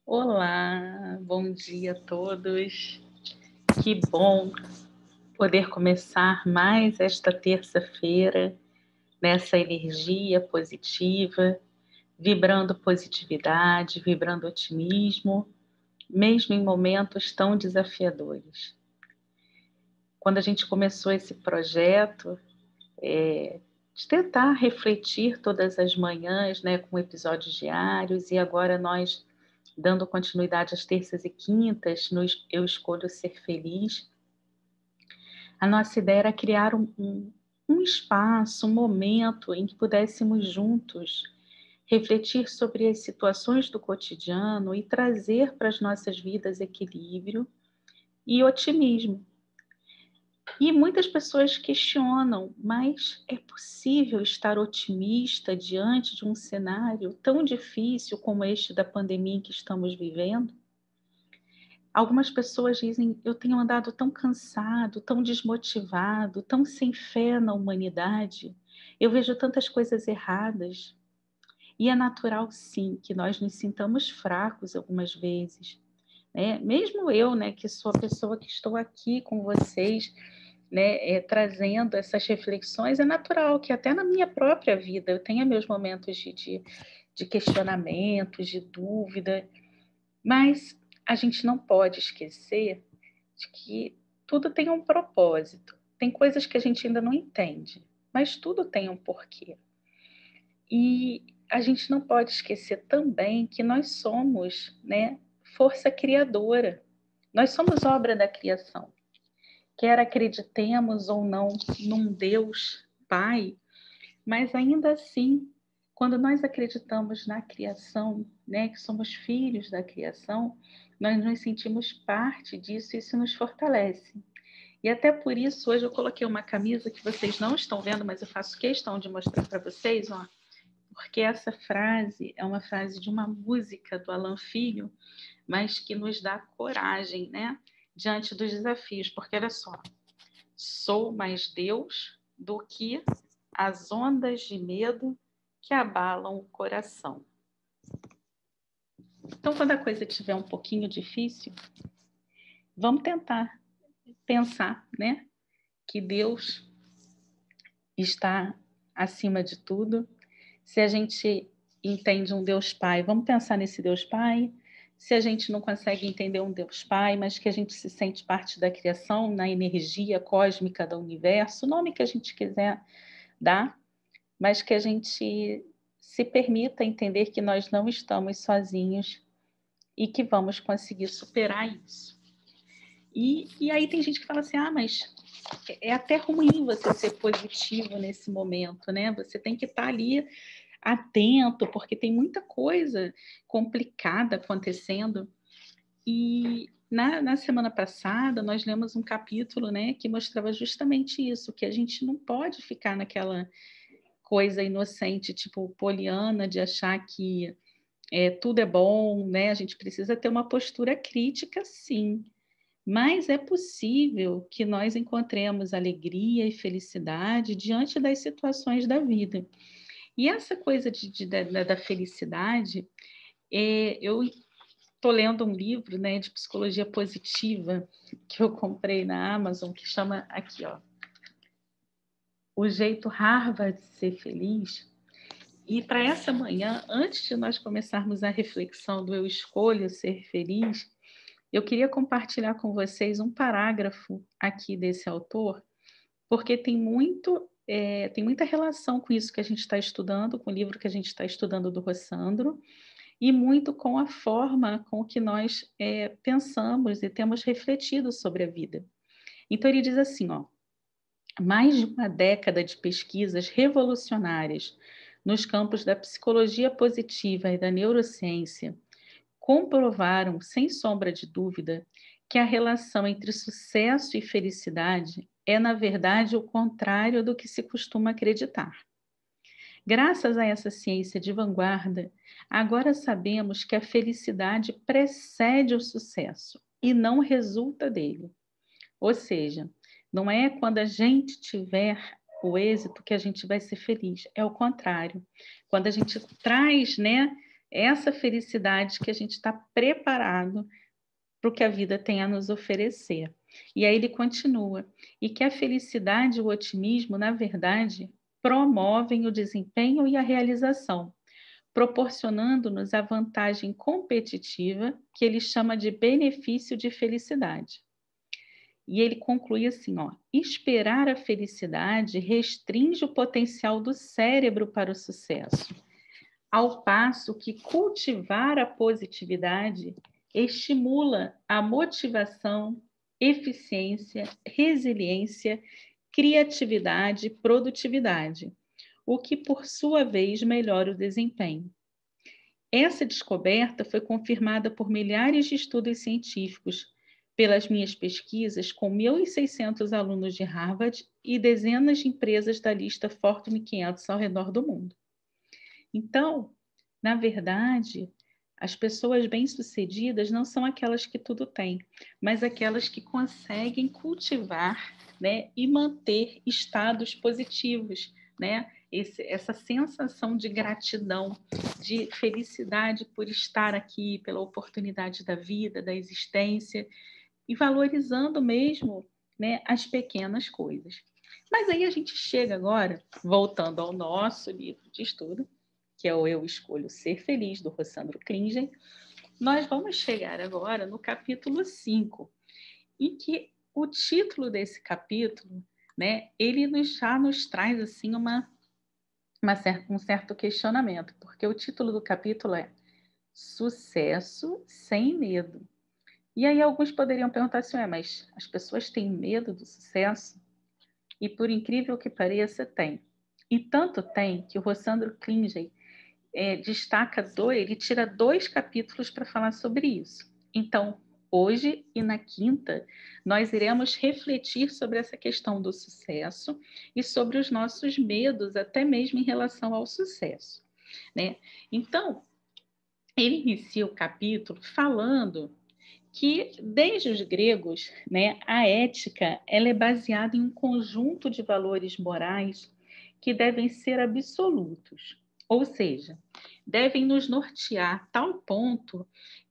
Olá, bom dia a todos. Que bom poder começar mais esta terça-feira nessa energia positiva, vibrando positividade, vibrando otimismo, mesmo em momentos tão desafiadores. Quando a gente começou esse projeto, de tentar refletir todas as manhãs, né, com episódios diários, e agora nós dando continuidade às terças e quintas, no Eu Escolho Ser Feliz, a nossa ideia era criar um espaço, um momento em que pudéssemos juntos refletir sobre as situações do cotidiano e trazer para as nossas vidas equilíbrio e otimismo. E muitas pessoas questionam, mas é possível estar otimista diante de um cenário tão difícil como este da pandemia em que estamos vivendo? Algumas pessoas dizem: eu tenho andado tão cansado, tão desmotivado, tão sem fé na humanidade, eu vejo tantas coisas erradas. E é natural, sim, que nós nos sintamos fracos algumas vezes, né? Mesmo eu, né, que sou a pessoa que estou aqui com vocês, né, trazendo essas reflexões, é natural que até na minha própria vida eu tenha meus momentos de questionamentos, de dúvida, mas a gente não pode esquecer de que tudo tem um propósito. Tem coisas que a gente ainda não entende, mas tudo tem um porquê. E a gente não pode esquecer também que nós somos, né, força criadora. Nós somos obra da criação. Quer acreditemos ou não num Deus Pai, mas ainda assim, quando nós acreditamos na criação, né, que somos filhos da criação, nós nos sentimos parte disso e isso nos fortalece. E até por isso, hoje eu coloquei uma camisa que vocês não estão vendo, mas eu faço questão de mostrar para vocês, ó, porque essa frase é uma frase de uma música do Alan Filho, mas que nos dá coragem, né, diante dos desafios, porque olha só, sou mais Deus do que as ondas de medo que abalam o coração. Então, quando a coisa estiver um pouquinho difícil, vamos tentar pensar, né, que Deus está acima de tudo. Se a gente entende um Deus Pai, vamos pensar nesse Deus Pai. Se a gente não consegue entender um Deus Pai, mas que a gente se sente parte da criação, na energia cósmica do universo, o nome que a gente quiser dar, mas que a gente se permita entender que nós não estamos sozinhos e que vamos conseguir superar isso. E aí tem gente que fala assim, mas é até ruim você ser positivo nesse momento, né? Você tem que estar ali atento, porque tem muita coisa complicada acontecendo. E na semana passada, nós lemos um capítulo, né, que mostrava justamente isso, que a gente não pode ficar naquela coisa inocente, tipo poliana, de achar que tudo é bom, né? A gente precisa ter uma postura crítica, sim. Mas é possível que nós encontremos alegria e felicidade diante das situações da vida. E essa coisa da felicidade, eu estou lendo um livro, né, de psicologia positiva que eu comprei na Amazon, que chama aqui, ó, O Jeito Harvard de Ser Feliz. E para essa manhã, antes de nós começarmos a reflexão do Eu Escolho Ser Feliz, eu queria compartilhar com vocês um parágrafo aqui desse autor, porque tem muita relação com isso que a gente está estudando, com o livro que a gente está estudando do Rossandro, e muito com a forma com que nós pensamos e temos refletido sobre a vida. Então ele diz assim, ó, mais de uma década de pesquisas revolucionárias nos campos da psicologia positiva e da neurociência comprovaram, sem sombra de dúvida, que a relação entre sucesso e felicidade é, na verdade, o contrário do que se costuma acreditar. Graças a essa ciência de vanguarda, agora sabemos que a felicidade precede o sucesso e não resulta dele. Ou seja, não é quando a gente tiver o êxito que a gente vai ser feliz, é o contrário. Quando a gente traz, né, essa felicidade que a gente está preparado para o que a vida tem a nos oferecer. E aí ele continua, e que a felicidade e o otimismo, na verdade, promovem o desempenho e a realização, proporcionando-nos a vantagem competitiva que ele chama de benefício de felicidade. E ele conclui assim, ó, esperar a felicidade restringe o potencial do cérebro para o sucesso, ao passo que cultivar a positividade estimula a motivação, eficiência, resiliência, criatividade e produtividade, o que, por sua vez, melhora o desempenho. Essa descoberta foi confirmada por milhares de estudos científicos, pelas minhas pesquisas com 1.600 alunos de Harvard e dezenas de empresas da lista Fortune 500 ao redor do mundo. Então, na verdade, as pessoas bem-sucedidas não são aquelas que tudo têm, mas aquelas que conseguem cultivar, né, e manter estados positivos, né? Essa sensação de gratidão, de felicidade por estar aqui, pela oportunidade da vida, da existência, e valorizando mesmo, né, as pequenas coisas. Mas aí a gente chega agora, voltando ao nosso livro de estudo, que é o Eu Escolho Ser Feliz, do Rossandro Klingen, nós vamos chegar agora no capítulo 5, em que o título desse capítulo, né, ele já nos traz assim um certo questionamento, porque o título do capítulo é Sucesso sem Medo. E aí alguns poderiam perguntar assim, mas as pessoas têm medo do sucesso? E por incrível que pareça, tem. E tanto tem que o Rossandro Klingen ele tira 2 capítulos para falar sobre isso. Então, hoje e na quinta, nós iremos refletir sobre essa questão do sucesso e sobre os nossos medos, até mesmo em relação ao sucesso, né? Então, ele inicia o capítulo falando que, desde os gregos, né, a ética ela é baseada em um conjunto de valores morais que devem ser absolutos, ou seja, devem nos nortear a tal ponto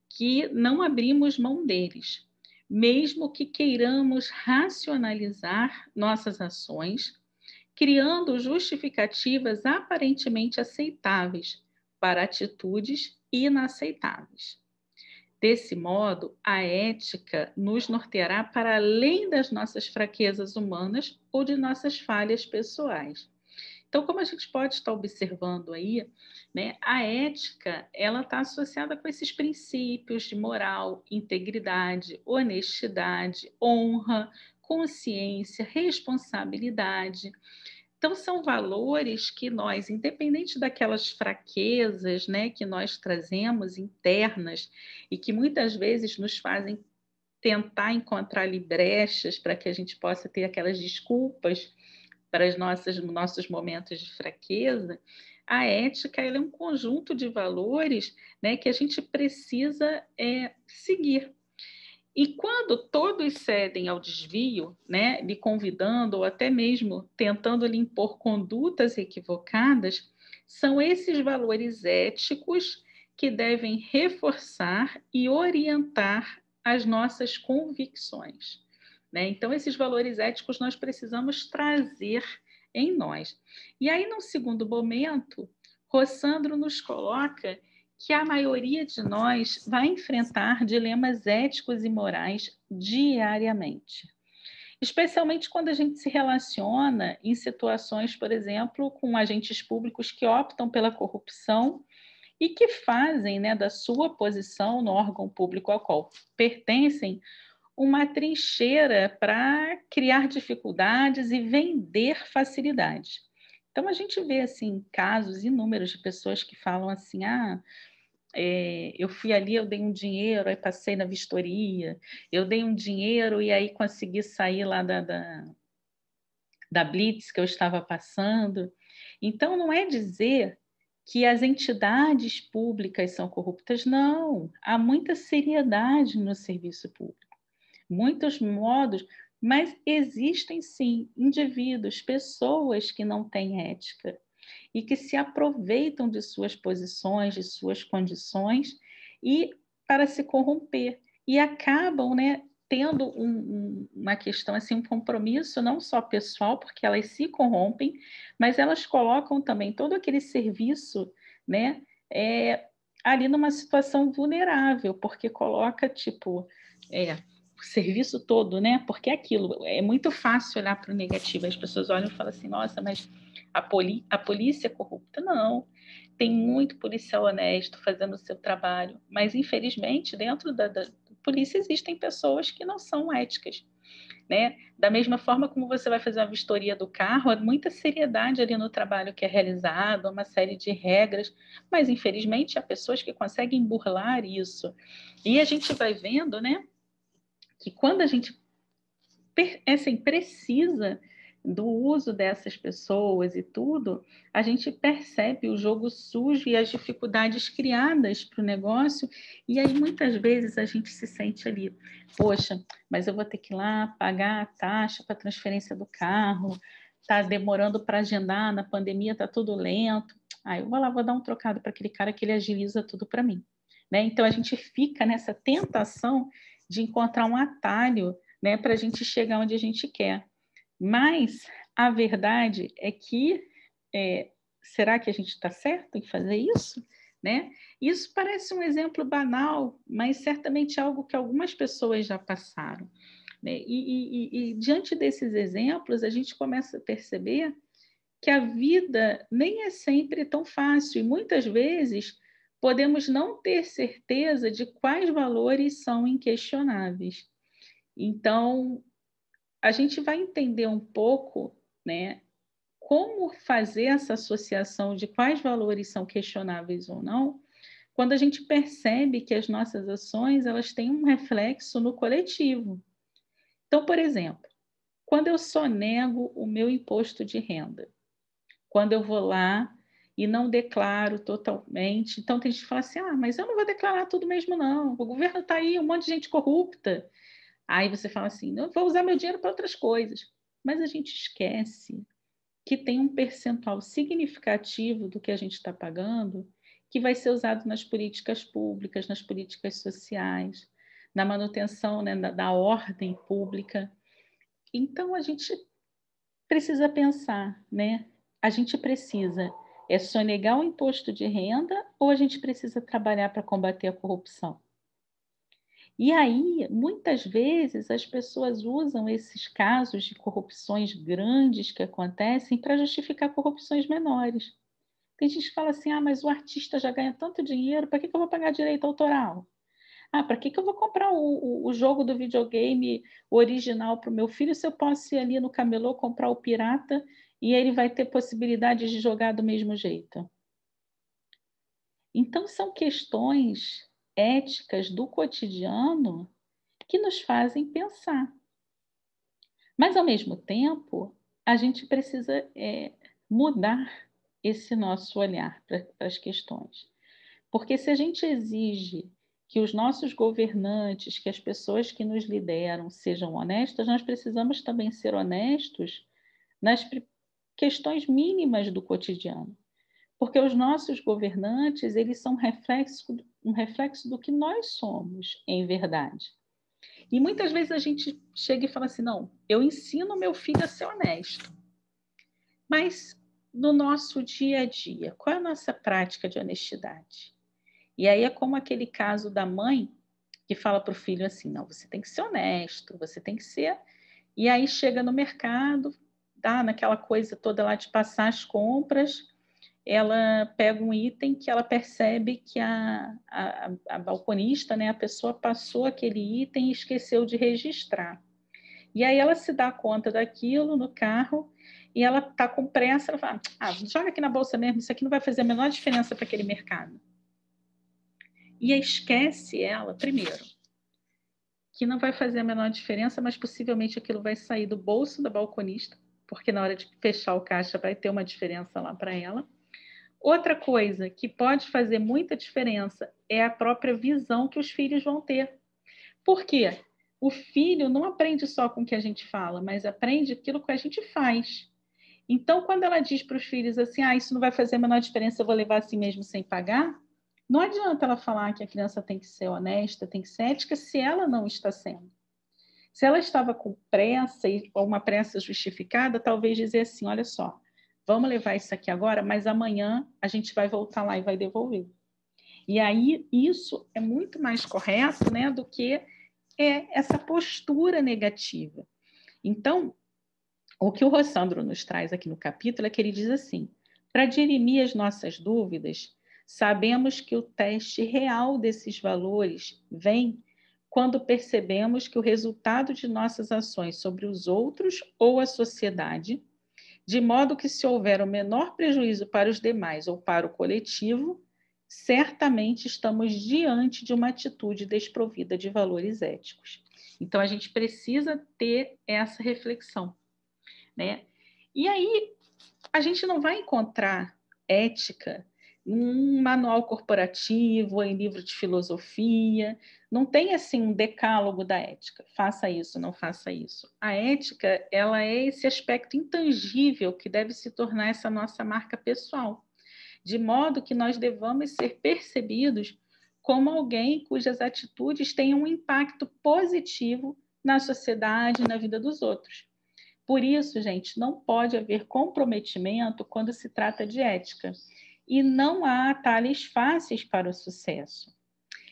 que não abrimos mão deles, mesmo que queiramos racionalizar nossas ações, criando justificativas aparentemente aceitáveis para atitudes inaceitáveis. Desse modo, a ética nos norteará para além das nossas fraquezas humanas ou de nossas falhas pessoais. Então, como a gente pode estar observando aí, né, a ética ela está associada com esses princípios de moral, integridade, honestidade, honra, consciência, responsabilidade. Então, são valores que nós, independente daquelas fraquezas, né, que nós trazemos internas e que muitas vezes nos fazem tentar encontrar ali brechas para que a gente possa ter aquelas desculpas para os nossos momentos de fraqueza, a ética ela é um conjunto de valores, né, que a gente precisa seguir. E quando todos cedem ao desvio, né, lhe convidando ou até mesmo tentando lhe impor condutas equivocadas, são esses valores éticos que devem reforçar e orientar as nossas convicções, né? Então, esses valores éticos nós precisamos trazer em nós. E aí, num segundo momento, Rossandro nos coloca que a maioria de nós vai enfrentar dilemas éticos e morais diariamente. Especialmente quando a gente se relaciona em situações, por exemplo, com agentes públicos que optam pela corrupção e que fazem, né, da sua posição no órgão público ao qual pertencem uma trincheira para criar dificuldades e vender facilidades. Então, a gente vê assim, casos inúmeros de pessoas que falam assim: eu fui ali, eu dei um dinheiro, aí passei na vistoria, eu dei um dinheiro e aí consegui sair lá da blitz que eu estava passando. Então, não é dizer que as entidades públicas são corruptas, não. Há muita seriedade no serviço público, muitos modos, mas existem sim indivíduos, pessoas que não têm ética. e que se aproveitam de suas posições, de suas condições e para se corromper e acabam, né, tendo uma questão assim, um compromisso não só pessoal, porque elas se corrompem, mas elas colocam também todo aquele serviço, né, ali numa situação vulnerável, porque coloca tipo o serviço todo, né? Porque é aquilo, é muito fácil olhar para o negativo. As pessoas olham e falam assim, nossa, mas a polícia é corrupta. Não, tem muito policial honesto fazendo o seu trabalho, mas infelizmente dentro da polícia existem pessoas que não são éticas, né? Da mesma forma como você vai fazer uma vistoria do carro, há muita seriedade ali no trabalho que é realizado, uma série de regras, mas infelizmente há pessoas que conseguem burlar isso. E a gente vai vendo, né, que quando a gente assim, precisa do uso dessas pessoas e tudo, a gente percebe o jogo sujo e as dificuldades criadas para o negócio, e aí muitas vezes a gente se sente ali, poxa, mas eu vou ter que ir lá pagar a taxa para transferência do carro, está demorando para agendar, na pandemia está tudo lento, aí eu vou lá, vou dar um trocado para aquele cara que ele agiliza tudo para mim. Né? Então a gente fica nessa tentação de encontrar um atalho, né, para a gente chegar onde a gente quer. Mas a verdade é que será que a gente está certo em fazer isso? Né? Isso parece um exemplo banal, mas certamente é algo que algumas pessoas já passaram. Né? E diante desses exemplos, a gente começa a perceber que a vida nem é sempre tão fácil, e muitas vezes podemos não ter certeza de quais valores são inquestionáveis. Então, a gente vai entender um pouco, né, como fazer essa associação de quais valores são questionáveis ou não, quando a gente percebe que as nossas ações elas têm um reflexo no coletivo. Então, por exemplo, quando eu sonego o meu imposto de renda, quando eu vou lá e não declaro totalmente, então tem gente que fala assim, mas eu não vou declarar tudo mesmo não, o governo está aí, um monte de gente corrupta. Aí você fala assim, eu vou usar meu dinheiro para outras coisas. Mas a gente esquece que tem um percentual significativo do que a gente está pagando que vai ser usado nas políticas públicas, nas políticas sociais, na manutenção, né, da ordem pública. Então, a gente precisa pensar, né? A gente precisa sonegar o imposto de renda ou a gente precisa trabalhar para combater a corrupção? E aí, muitas vezes, as pessoas usam esses casos de corrupções grandes que acontecem para justificar corrupções menores. Tem gente que fala assim: mas o artista já ganha tanto dinheiro, para que eu vou pagar direito autoral? Para que eu vou comprar o jogo do videogame original para o meu filho se eu posso ir ali no camelô comprar o pirata e ele vai ter possibilidade de jogar do mesmo jeito? Então, são questões éticas do cotidiano que nos fazem pensar. Mas, ao mesmo tempo, a gente precisa mudar esse nosso olhar para as questões. Porque se a gente exige que os nossos governantes, que as pessoas que nos lideram sejam honestas, nós precisamos também ser honestos nas questões mínimas do cotidiano. Porque os nossos governantes, eles são um reflexo do que nós somos, em verdade. E muitas vezes a gente chega e fala assim, não, eu ensino meu filho a ser honesto. Mas no nosso dia a dia, qual é a nossa prática de honestidade? E aí é como aquele caso da mãe que fala para o filho assim, não, você tem que ser honesto, você tem que ser... E aí chega no mercado, dá naquela coisa toda lá de passar as compras, ela pega um item que ela percebe que a balconista, né, a pessoa passou aquele item e esqueceu de registrar. E aí ela se dá conta daquilo no carro e ela está com pressa, ela fala, joga aqui na bolsa mesmo, isso aqui não vai fazer a menor diferença para aquele mercado. E esquece ela, primeiro, que não vai fazer a menor diferença, mas possivelmente aquilo vai sair do bolso da balconista, porque na hora de fechar o caixa vai ter uma diferença lá para ela. Outra coisa que pode fazer muita diferença é a própria visão que os filhos vão ter. Por quê? O filho não aprende só com o que a gente fala, mas aprende aquilo que a gente faz. Então, quando ela diz para os filhos assim, isso não vai fazer a menor diferença, eu vou levar assim mesmo sem pagar, não adianta ela falar que a criança tem que ser honesta, tem que ser ética, se ela não está sendo. Se ela estava com pressa, ou uma pressa justificada, talvez dizer assim, olha só, vamos levar isso aqui agora, mas amanhã a gente vai voltar lá e vai devolver. E aí isso é muito mais correto, né, do que essa postura negativa. Então, o que o Rossandro nos traz aqui no capítulo é que ele diz assim, para dirimir as nossas dúvidas, sabemos que o teste real desses valores vem quando percebemos que o resultado de nossas ações sobre os outros ou a sociedade, de modo que se houver o menor prejuízo para os demais ou para o coletivo, certamente estamos diante de uma atitude desprovida de valores éticos. Então, a gente precisa ter essa reflexão, né? E aí, a gente não vai encontrar ética num manual corporativo, em livro de filosofia, não tem assim um decálogo da ética, faça isso, não faça isso. A ética, ela é esse aspecto intangível que deve se tornar essa nossa marca pessoal, de modo que nós devamos ser percebidos como alguém cujas atitudes têm um impacto positivo na sociedade e na vida dos outros. Por isso, gente, não pode haver comprometimento quando se trata de ética. E não há atalhos fáceis para o sucesso.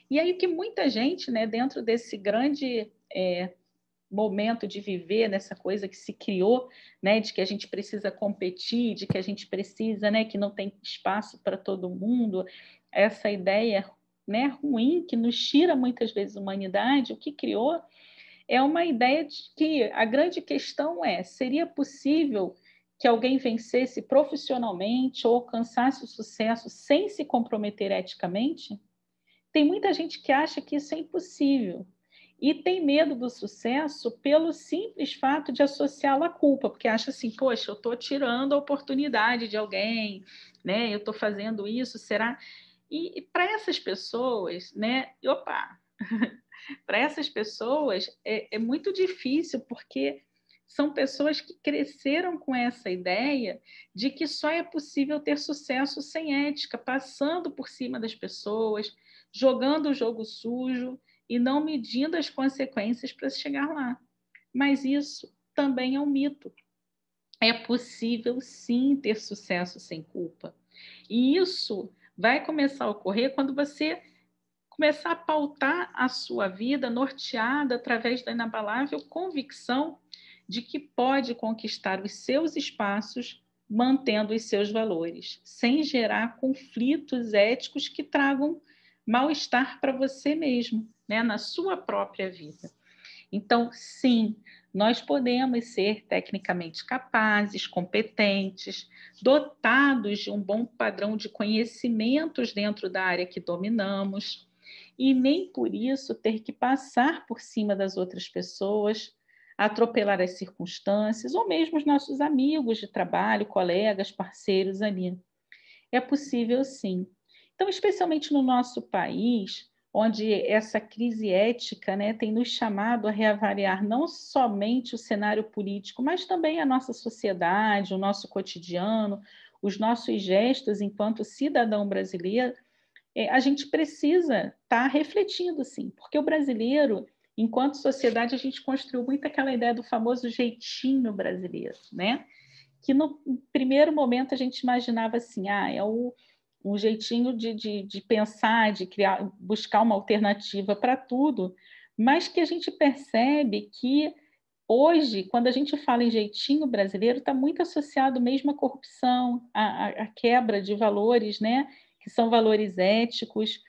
E aí que muita gente, né, dentro desse grande momento de viver, nessa coisa que se criou, né, de que a gente precisa competir, de que a gente precisa, né, que não tem espaço para todo mundo, essa ideia, né, ruim que nos tira muitas vezes a humanidade, o que criou é uma ideia de que a grande questão seria possível que alguém vencesse profissionalmente ou alcançasse o sucesso sem se comprometer eticamente? Tem muita gente que acha que isso é impossível e tem medo do sucesso pelo simples fato de associá-lo à culpa, porque acha assim, poxa, eu estou tirando a oportunidade de alguém, né? Eu estou fazendo isso, será? E para essas pessoas, né? Opa, para essas pessoas é muito difícil, porque são pessoas que cresceram com essa ideia de que só é possível ter sucesso sem ética, passando por cima das pessoas, jogando o jogo sujo e não medindo as consequências para chegar lá. Mas isso também é um mito. É possível, sim, ter sucesso sem culpa. E isso vai começar a ocorrer quando você começar a pautar a sua vida norteada através da inabalável convicção de que pode conquistar os seus espaços mantendo os seus valores, sem gerar conflitos éticos que tragam mal-estar para você mesmo, né, na sua própria vida. Então, sim, nós podemos ser tecnicamente capazes, competentes, dotados de um bom padrão de conhecimentos dentro da área que dominamos, e nem por isso ter que passar por cima das outras pessoas, atropelar as circunstâncias, ou mesmo os nossos amigos de trabalho, colegas, parceiros ali. É possível, sim. Então, especialmente no nosso país, onde essa crise ética, né, tem nos chamado a reavaliar não somente o cenário político, mas também a nossa sociedade, o nosso cotidiano, os nossos gestos enquanto cidadão brasileiro, a gente precisa estar refletindo, sim, porque o brasileiro, enquanto sociedade, a gente construiu muito aquela ideia do famoso jeitinho brasileiro, né? Que no primeiro momento a gente imaginava assim, um jeitinho de pensar, de criar, buscar uma alternativa para tudo, mas que a gente percebe que hoje, quando a gente fala em jeitinho brasileiro, está muito associado mesmo à corrupção, à quebra de valores, né? Que são valores éticos.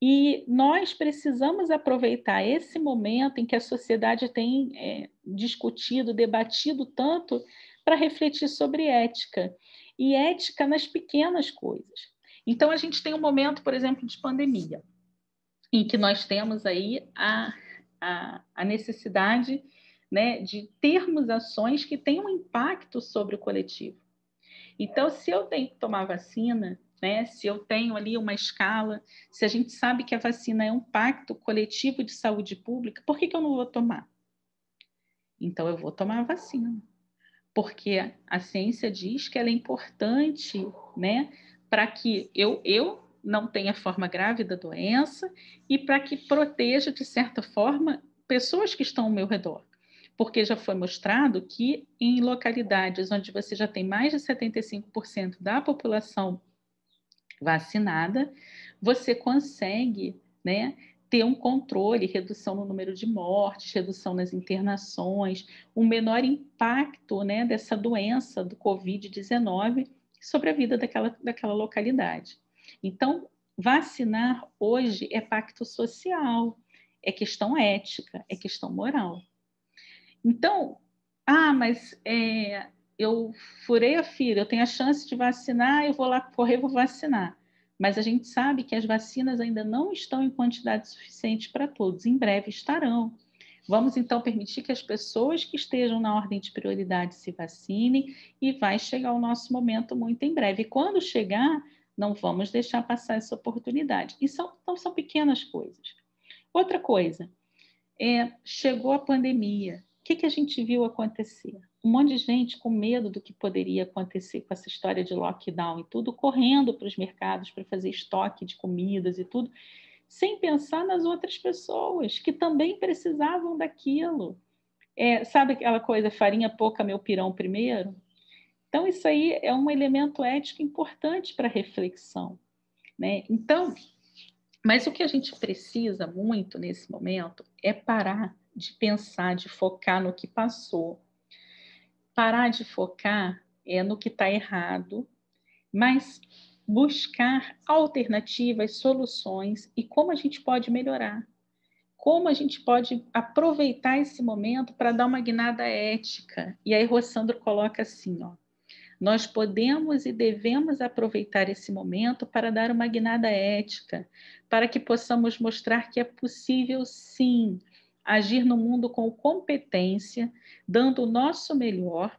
E nós precisamos aproveitar esse momento em que a sociedade tem discutido, debatido tanto, para refletir sobre ética. E ética nas pequenas coisas. Então, a gente tem um momento, por exemplo, de pandemia, em que nós temos aí a necessidade, né, de termos ações que tenham impacto sobre o coletivo. Então, se eu tenho que tomar vacina, né, se eu tenho ali uma escala, se a gente sabe que a vacina é um pacto coletivo de saúde pública, por que eu não vou tomar? Então, eu vou tomar a vacina. porque a ciência diz que ela é importante, né, para que eu não tenha forma grave da doença e para que proteja, de certa forma, pessoas que estão ao meu redor. Porque já foi mostrado que em localidades onde você já tem mais de 75% da população vacinada, você consegue, né, ter um controle, redução no número de mortes, redução nas internações, um menor impacto, né, dessa doença do Covid-19 sobre a vida daquela localidade. Então, vacinar hoje é pacto social, é questão ética, é questão moral. Então, mas eu furei a fila, eu tenho a chance de vacinar, eu vou lá correr, vou vacinar. Mas a gente sabe que as vacinas ainda não estão em quantidade suficiente para todos, em breve estarão. Vamos então permitir que as pessoas que estejam na ordem de prioridade se vacinem e vai chegar o nosso momento muito em breve. E quando chegar, não vamos deixar passar essa oportunidade. Então, são pequenas coisas. Outra coisa, chegou a pandemia. O que a gente viu acontecer? Um monte de gente com medo do que poderia acontecer com essa história de lockdown e tudo, correndo para os mercados para fazer estoque de comidas e tudo, sem pensar nas outras pessoas que também precisavam daquilo. Sabe aquela coisa, farinha pouca, meu pirão primeiro? Então, isso aí é um elemento ético importante para reflexão, né? Então, mas o que a gente precisa muito nesse momento é parar de pensar, de focar no que passou, parar de focar no que está errado, mas buscar alternativas, soluções e como a gente pode melhorar, como a gente pode aproveitar esse momento para dar uma guinada ética. E aí Rossandro coloca assim, ó, nós podemos e devemos aproveitar esse momento para dar uma guinada ética, para que possamos mostrar que é possível, sim, agir no mundo com competência, dando o nosso melhor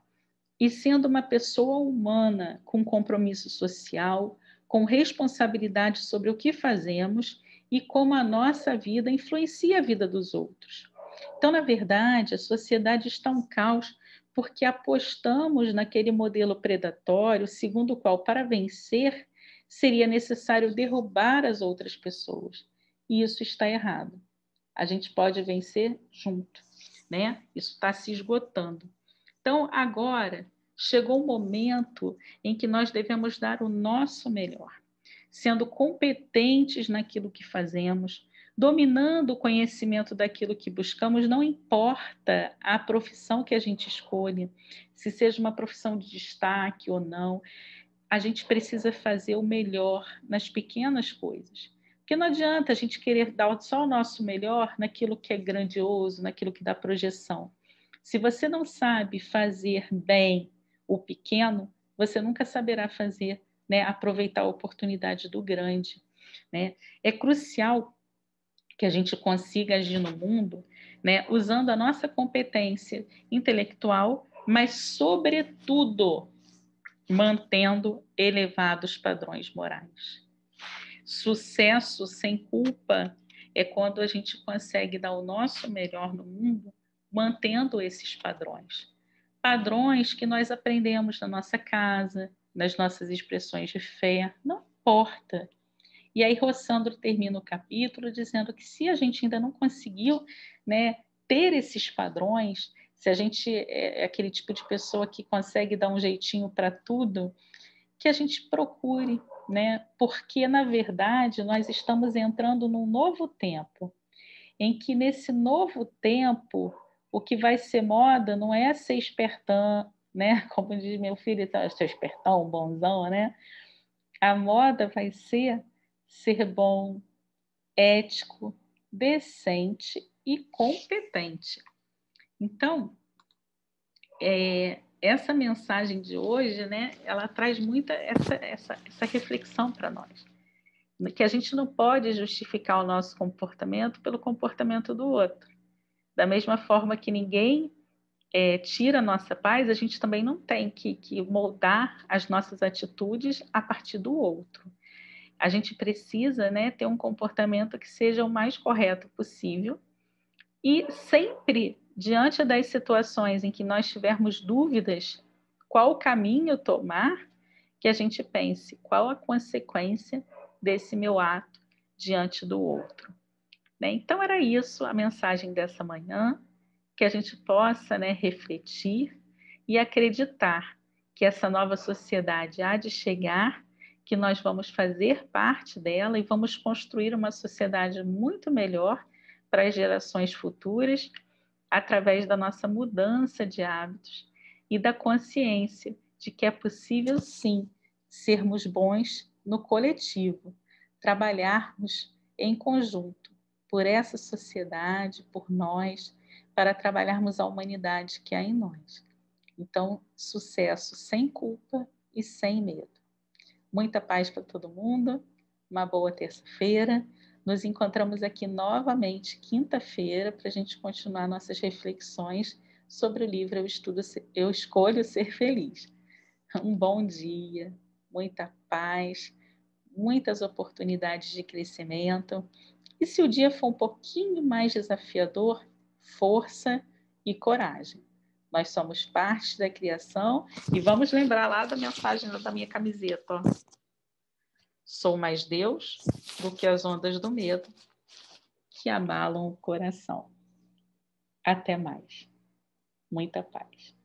e sendo uma pessoa humana com compromisso social, com responsabilidade sobre o que fazemos e como a nossa vida influencia a vida dos outros. Então, na verdade, a sociedade está um caos porque apostamos naquele modelo predatório segundo o qual, para vencer, seria necessário derrubar as outras pessoas. E isso está errado. A gente pode vencer junto, né? Isso está se esgotando. Então, agora, chegou o momento em que nós devemos dar o nosso melhor, sendo competentes naquilo que fazemos, dominando o conhecimento daquilo que buscamos, não importa a profissão que a gente escolha, se seja uma profissão de destaque ou não, a gente precisa fazer o melhor nas pequenas coisas. Porque não adianta a gente querer dar só o nosso melhor naquilo que é grandioso, naquilo que dá projeção. Se você não sabe fazer bem o pequeno, você nunca saberá fazer, né, aproveitar a oportunidade do grande, né? É crucial que a gente consiga agir no mundo, né, usando a nossa competência intelectual, mas, sobretudo, mantendo elevados padrões morais. Sucesso sem culpa é quando a gente consegue dar o nosso melhor no mundo, mantendo esses padrões. Padrões que nós aprendemos na nossa casa, nas nossas expressões de fé, não importa. E aí Rossandro termina o capítulo dizendo que se a gente ainda não conseguiu, né, ter esses padrões, se a gente é aquele tipo de pessoa que consegue dar um jeitinho para tudo, que a gente procure, né? Porque, na verdade, nós estamos entrando num novo tempo, em que nesse novo tempo, o que vai ser moda não é ser espertão, né? Como diz meu filho, ser espertão, bonzão, né? A moda vai ser bom, ético, decente e competente. Então, essa mensagem de hoje, né, ela traz muita essa reflexão para nós, que a gente não pode justificar o nosso comportamento pelo comportamento do outro. Da mesma forma que ninguém tira a nossa paz, a gente também não tem que moldar as nossas atitudes a partir do outro. A gente precisa, né, ter um comportamento que seja o mais correto possível e sempre diante das situações em que nós tivermos dúvidas, qual caminho tomar, que a gente pense qual a consequência desse meu ato diante do outro. Né? Então, era isso a mensagem dessa manhã, que a gente possa, né, refletir e acreditar que essa nova sociedade há de chegar, que nós vamos fazer parte dela e vamos construir uma sociedade muito melhor para as gerações futuras, através da nossa mudança de hábitos e da consciência de que é possível, sim, sermos bons no coletivo, trabalharmos em conjunto por essa sociedade, por nós, para trabalharmos a humanidade que há em nós. Então, sucesso sem culpa e sem medo. Muita paz para todo mundo, uma boa terça-feira. Nos encontramos aqui novamente quinta-feira para a gente continuar nossas reflexões sobre o livro Eu Escolho Ser Feliz. Um bom dia, muita paz, muitas oportunidades de crescimento. E se o dia for um pouquinho mais desafiador, força e coragem. Nós somos parte da criação e vamos lembrar lá da mensagem da minha camiseta, ó. Sou mais Deus do que as ondas do medo que abalam o coração. Até mais. Muita paz.